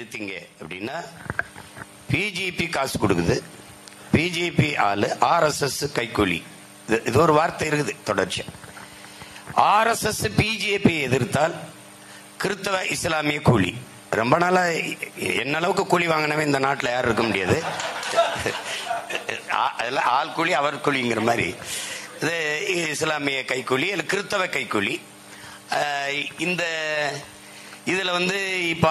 அப்படின்னா பிஜேபி காசு கொடுக்குது, பிஜேபி ஆளு ஆர்எஸ்எஸ் கைக்கூலி. இது ஒரு வார்த்தை இருக்குது தொடர்ச்சியா. ஆர்எஸ்எஸ் பிஜேபி எதிர்த்தால் கிறிஸ்தவ இஸ்லாமிய கூலி. ரொம்ப நாளா என்ன அளவுக்கு கூலி வாங்கினவே இந்த நாட்டில் யாரும் இருக்க முடியாது. அதெல்லாம் ஆள் கூலி அவர் கூலிங்கிற மாதிரி. இது இஸ்லாமிய கைக்கூலி, கிறிஸ்தவ கைக்கூலி. இந்த இதுல இப்ப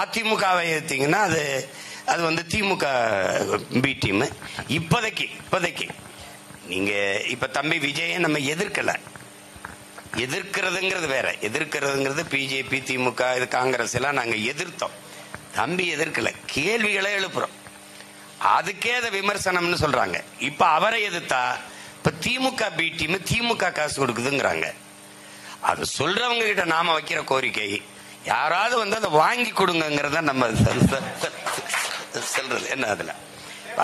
அதிமுகவை எடுத்தீங்கன்னா அது திமுக பி டீம். இப்போதைக்கு நீங்க இப்ப தம்பி விஜயை நம்ம எதிர்க்கிறதுங்கிறது வேற. எதிர்க்கிறதுங்கிறது பிஜேபி, திமுக, இது காங்கிரஸ் எல்லாம் நாங்க எதிர்த்தோம். தம்பி எதிர்க்கல, கேள்விகளை எழுப்புறோம். அதுக்கே அதை விமர்சனம்னு சொல்றாங்க. இப்ப அவரை எதிர்த்தா இப்ப திமுக பி டீம், திமுக காசு கொடுக்குதுங்கிறாங்க. அது சொல்றவங்க கிட்ட நாம வைக்கிற கோரிக்கை, யாராவது அதை வாங்கி கொடுங்கிறத நம்ம சொல்றது என்ன. அதுல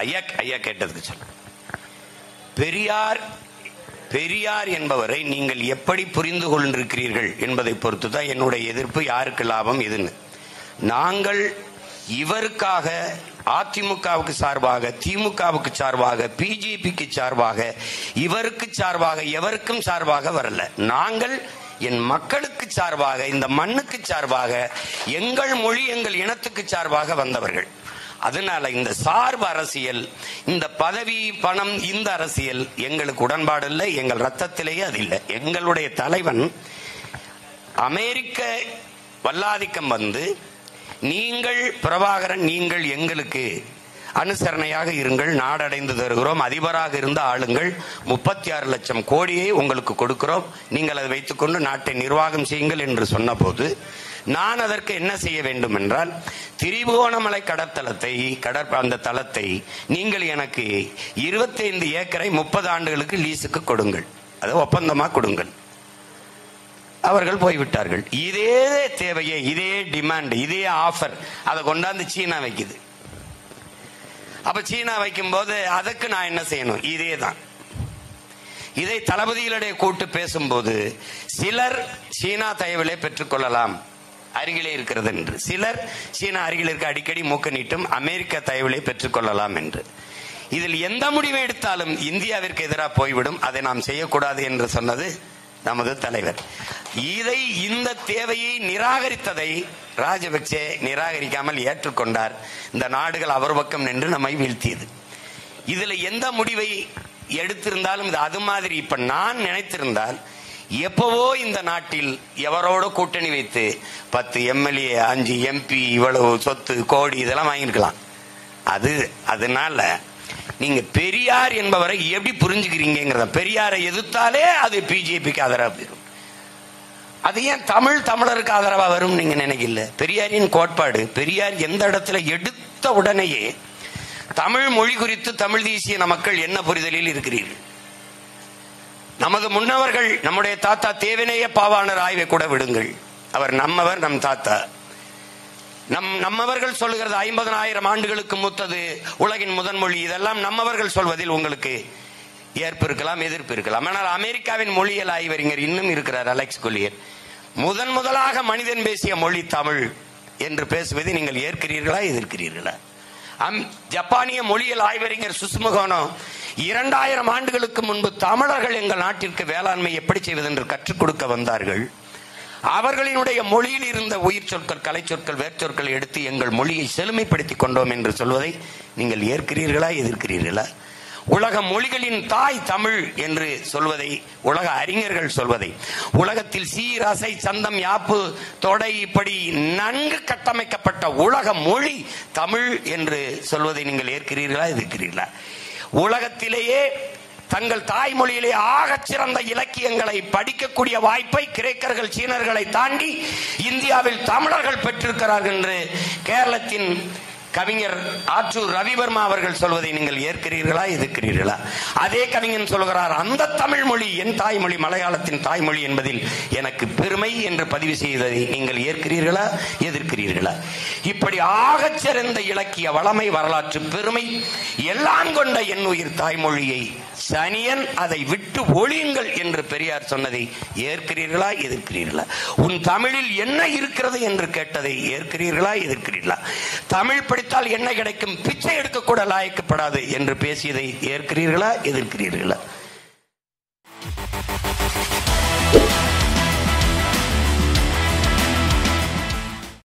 ஐயா கேட்டதுக்கு சொல்ல, பெரியார் என்பவரை நீங்கள் எப்படி புரிந்து கொண்டிருக்கிறீர்கள் என்பதை பொறுத்துதான் என்னுடைய எதிர்ப்பு. யாருக்கு லாபம் எதுன்னு நாங்கள் இவருக்காக அதிமுகவுக்கு சார்பாக, திமுகவுக்கு சார்பாக, பிஜேபிக்கு சார்பாக, இவருக்கு சார்பாக, எவருக்கும் சார்பாக வரல. நாங்கள் என் மக்களுக்கு சார்பாக, இந்த மண்ணுக்கு சார்பாக, எங்கள் மொழி, எங்கள் இனத்துக்கு சார்பாக வந்தவர்கள். அதனால இந்த சார்பு அரசியல், இந்த பதவி, பணம், இந்த அரசியல் எங்களுக்கு உடன்பாடு இல்லை. எங்கள் ரத்தத்திலேயே அது இல்லை. எங்களுடைய தலைவன் அமெரிக்க வல்லாதிக்கம் நீங்கள் பிரபாகரன், நீங்கள் எங்களுக்கு அனுசரணையாக இருங்கள், நாடடைந்து தருகிறோம், அதிபராக இருந்த ஆளுங்கள், 36 லட்சம் கோடியை உங்களுக்கு கொடுக்கிறோம், நீங்கள் அதை வைத்துக்கொண்டு நாட்டை நிர்வாகம் செய்யுங்கள் என்று சொன்ன போது நான் அதற்கு என்ன செய்ய வேண்டும் என்றால், திரிபுவனமலை அந்த தளத்தை நீங்கள் எனக்கு 25 ஏக்கரை 30 ஆண்டுகளுக்கு லீஸுக்கு கொடுங்கள், அதை ஒப்பந்தமா கொடுங்கள். அவர்கள் போய்விட்டார்கள். இதே தேவையை, இதே டிமாண்ட், இதே ஆஃபர் அதை கொண்டாந்து சீனா வைக்குது. அப்ப சீனா வைக்கும் போது அதுக்கு நான் என்ன செய்யணும்? இதே தான். இதை தளபதிகளிடையே கூட்டு பேசும்போது சிலர் சீனா தயவிலே பெற்றுக்கொள்ளலாம், அருகிலே இருக்கிறது என்று. சிலர் சீனா அருகில் இருக்க அடிக்கடி மூக்க நீட்டும், அமெரிக்க தயவிலே பெற்றுக்கொள்ளலாம் என்று. இதில் எந்த முடிவை எடுத்தாலும் இந்தியாவிற்கு எதிராக போய்விடும், அதை நாம் செய்யக்கூடாது என்று சொன்னது நமது தலைவர். இந்த தேவையை நிராகரித்ததை ராஜபக்சே நிராகரிக்காமல் ஏற்றுக்கொண்டார். இந்த நாடுகள் அவர் பக்கம் நின்று நம்மை வீழ்த்தியது. இதுல எந்த முடிவை எடுத்திருந்தாலும் இது அது மாதிரி. இப்ப நான் நினைத்திருந்தால் எப்பவோ இந்த நாட்டில் எவரோட கூட்டணி வைத்து 10 எம்எல்ஏ, 5 எம்பி, இவ்வளவு சொத்து, கோடி இதெல்லாம் வாங்கியிருக்கலாம். அதனால நீங்க பெரியார் என்பவரை எப்படி புரிஞ்சுக்கிறீங்கிறத, பெரியாரை எதிர்த்தாலே அது பிஜேபிக்கு ஆதரவா போயிடும். அது ஏன் தமிழருக்கு ஆதரவா வரும் நீங்க நினைக்கல? பெரியாரின் கோட்பாடு, பெரியார் எந்த இடத்துல எடுத்த உடனேயே தமிழ் மொழி குறித்து தமிழ் தேசிய மக்கள் என்ன புரிதலில் இருக்கிறீர்கள்? நமது முன்னவர்கள், நம்முடைய தாத்தா தேவநேய பாவாணர் ஆய்வை கூட விடுங்கள். அவர் நம்மவர், நம் தாத்தா. நம்மவர்கள் சொல்லுகிறது 50,000 ஆண்டுகளுக்கு மூத்தது உலகின் முதன் மொழி. இதெல்லாம் நம்மவர்கள் சொல்வதில் உங்களுக்கு ஏற்பு இருக்கலாம், எதிர்ப்பு இருக்கலாம். ஆனால் அமெரிக்காவின் மொழியியல் ஆய்வறிஞர் இன்னும் இருக்கிறார், அலெக்ஸ் கொலியர். முதலாக மனிதன் பேசிய மொழி தமிழ் என்று பேசுவதை நீங்கள் ஏற்கிறீர்களா, எதிர்க்கிறீர்களா? ஜப்பானிய மொழியியல் ஆய்வறிஞர் சுசுமுகோனோ 2000 ஆண்டுகளுக்கு முன்பு தமிழர்கள் எங்கள் நாட்டிற்கு வேளாண்மை எப்படி செய்வது என்று கற்றுக் கொடுக்க வந்தார்கள். அவர்களினுடைய மொழியில் இருந்த உயிர் சொற்கள், கலை சொற்கள், வேர்ச்சொற்களை எடுத்து எங்கள் மொழியை செழுமைப்படுத்திக் கொண்டோம் என்று சொல்வதை நீங்கள் ஏற்கிறீர்களா, எதிர்க்கிறீர்களா? உலக மொழிகளின் தாய் தமிழ் என்று சொல்வதை, உலக அறிஞர்கள் சொல்வதை, உலகத்தில் சீராசை, சந்தம், யாப்பு, தொடை, இப்படி நன்கு கட்டமைக்கப்பட்ட உலக மொழி தமிழ் என்று சொல்வதை நீங்கள் ஏற்கிறீர்களா, எதிர்க்கிறீர்களா? உலகத்திலேயே தங்கள் தாய்மொழியிலே ஆகச் சிறந்த இலக்கியங்களை படிக்கக்கூடிய வாய்ப்பை கிரேக்கர்கள், சீனர்களை தாண்டி இந்தியாவில் தமிழர்கள் பெற்றிருக்கிறார்கள் என்று கேரளத்தின் கவிஞர் ஆற்றூர் ரவிவர்மா அவர்கள் சொல்வதை நீங்கள் ஏற்கிறீர்களா, எதிர்க்கிறீர்களா? அதே கவிஞன் சொல்கிறார், அந்த தமிழ் மொழி என் தாய்மொழி, மலையாளத்தின் தாய்மொழி என்பதில் எனக்கு பெருமை என்று பதிவு செய்ததை நீங்கள் ஏற்கிறீர்களா, எதிர்க்கிறீர்களா? இப்படி ஆகச்சிறந்த இலக்கிய வளமை, வரலாற்று பெருமை எல்லாம் கொண்ட என் உயிர் தாய்மொழியை சனியன் அதை விட்டு ஒழியுங்கள் என்று பெரியார் சொன்னதை ஏற்கிறீர்களா எதிர்க்கிறீர்களா? உன் தமிழில் என்ன இருக்கிறது என்று கேட்டதை ஏற்கிறீர்களா எதிர்க்கிறீர்களா? தமிழ் படித்தால் என்ன கிடைக்கும், பிச்சை எடுக்க கூட லாய்க்கப்படாது என்று பேசியதை ஏற்கிறீர்களா எதிர்க்கிறீர்களா?